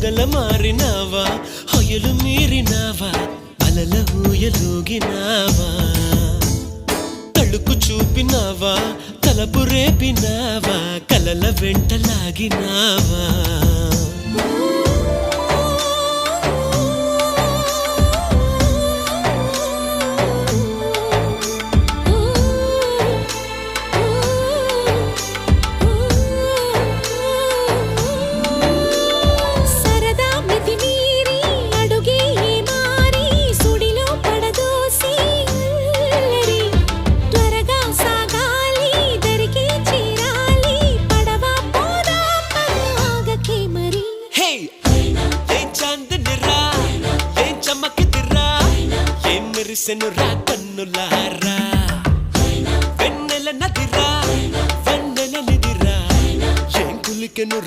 మొగల మారినావా హొయలు మీరినావా అలల ఊయలూగినావా తళుకు చూపినావా తలపు రేపినావా కలల వెంటలాగినావా మెరిసెనురా కన్నులారా వెన్నెల నదిరా వెన్నెల నిదిరా ఏం కులికెనురా